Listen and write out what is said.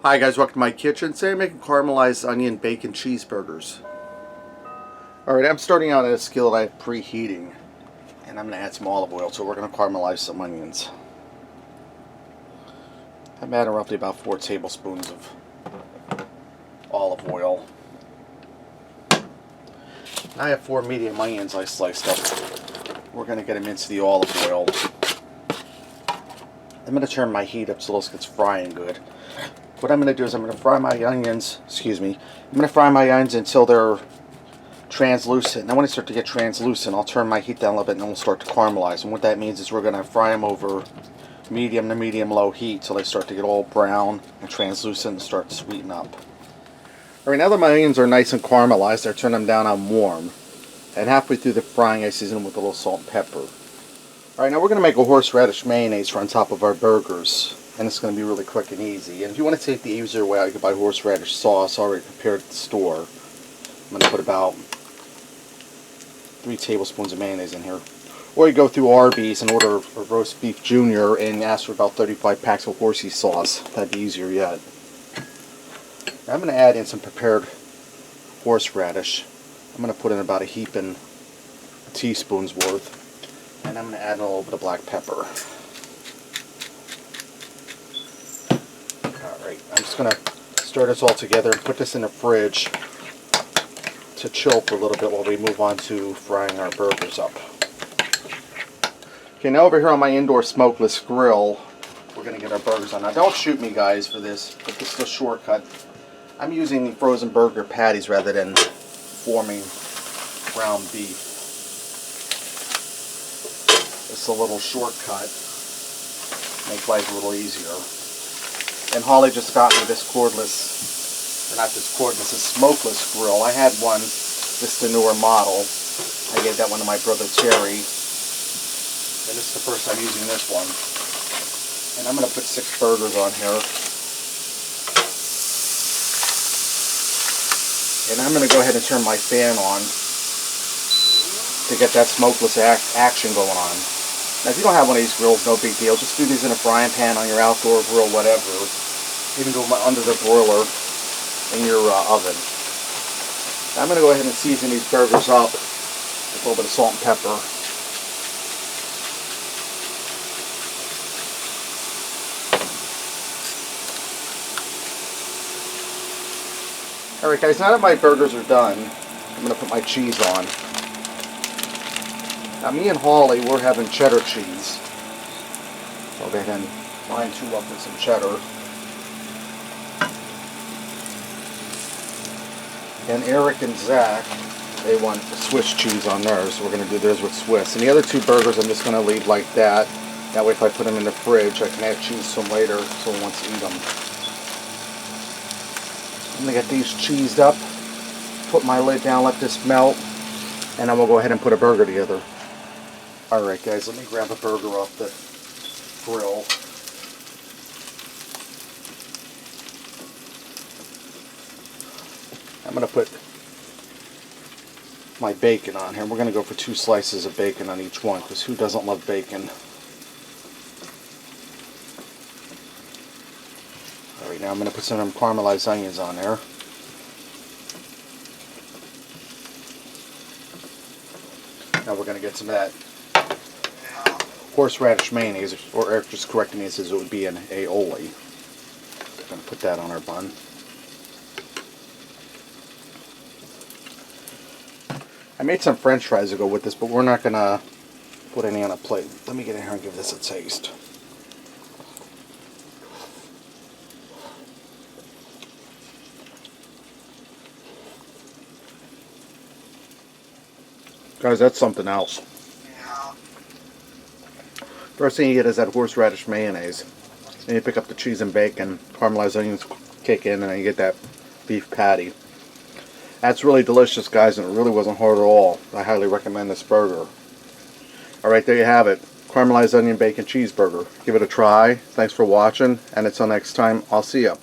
Hi guys, welcome to my kitchen. Today I'm making caramelized onion bacon cheeseburgers. Alright, I'm starting out at a skillet I have preheating. And I'm going to add some olive oil, so we're going to caramelize some onions. I'm adding roughly about 4 tablespoons of olive oil. Now I have 4 medium onions I sliced up. We're going to get them into the olive oil. I'm going to turn my heat up so this gets frying good. What I'm going to do is I'm going to fry my onions, I'm going to fry my onions until they're translucent. Now when they start to get translucent, I'll turn my heat down a little bit and then we'll start to caramelize. And what that means is we're going to fry them over medium to medium-low heat till they start to get all brown and translucent and start to sweeten up. Alright, now that my onions are nice and caramelized, I turn them down on warm. And halfway through the frying, I season them with a little salt and pepper. Alright, now we're going to make a horseradish mayonnaise for on top of our burgers. And it's going to be really quick and easy. And if you want to take the easier way out, you can buy horseradish sauce already prepared at the store. I'm going to put about 3 tablespoons of mayonnaise in here. Or you go through Arby's and order a roast beef junior and ask for about 35 packs of horsey sauce. That'd be easier yet. Now I'm going to add in some prepared horseradish. I'm going to put in about a heaping teaspoon's worth. And I'm going to add in a little bit of black pepper. Alright, I'm just going to stir this all together and put this in the fridge to chill for a little bit while we move on to frying our burgers up. Okay, now over here on my indoor smokeless grill, we're going to get our burgers on. Now don't shoot me guys for this, but this is a shortcut. I'm using the frozen burger patties rather than forming ground beef. It's a little shortcut, make life a little easier. And Holly just got me this cordless, or not this cordless, this smokeless grill. I had one, this is the newer model. I gave that one to my brother Terry. And this is the first time using this one. And I'm going to put 6 burgers on here. And I'm going to go ahead and turn my fan on to get that smokeless action going on. Now if you don't have one of these grills, no big deal. Just do these in a frying pan on your outdoor grill, whatever. Even do them under the broiler in your oven. Now I'm going to go ahead and season these burgers up with a little bit of salt and pepper. Alright guys, now that my burgers are done, I'm going to put my cheese on. Now me and Holly, we're having cheddar cheese. So I'll go ahead and line 2 up with some cheddar. And Eric and Zach, they want Swiss cheese on theirs, so we're going to do theirs with Swiss. And the other 2 burgers I'm just going to leave like that. That way if I put them in the fridge, I can add cheese to them later if someone wants to eat them. I'm going to get these cheesed up, put my lid down, let this melt, and then we'll go ahead and put a burger together. Alright guys, let me grab a burger off the grill. I'm going to put my bacon on here. We're going to go for 2 slices of bacon on each one, because who doesn't love bacon? Alright, now I'm going to put some of them caramelized onions on there. Now we're going to get some of that horseradish mayonnaise, or Eric just corrected me and says it would be an aioli. I'm going to put that on our bun. I made some french fries to go with this, but we're not going to put any on a plate. Let me get in here and give this a taste. Guys, that's something else. First thing you get is that horseradish mayonnaise. Then you pick up the cheese and bacon, caramelized onions kick in, and then you get that beef patty. That's really delicious, guys, and it really wasn't hard at all. I highly recommend this burger. Alright, there you have it. Caramelized onion bacon cheeseburger. Give it a try. Thanks for watching, and until next time, I'll see ya.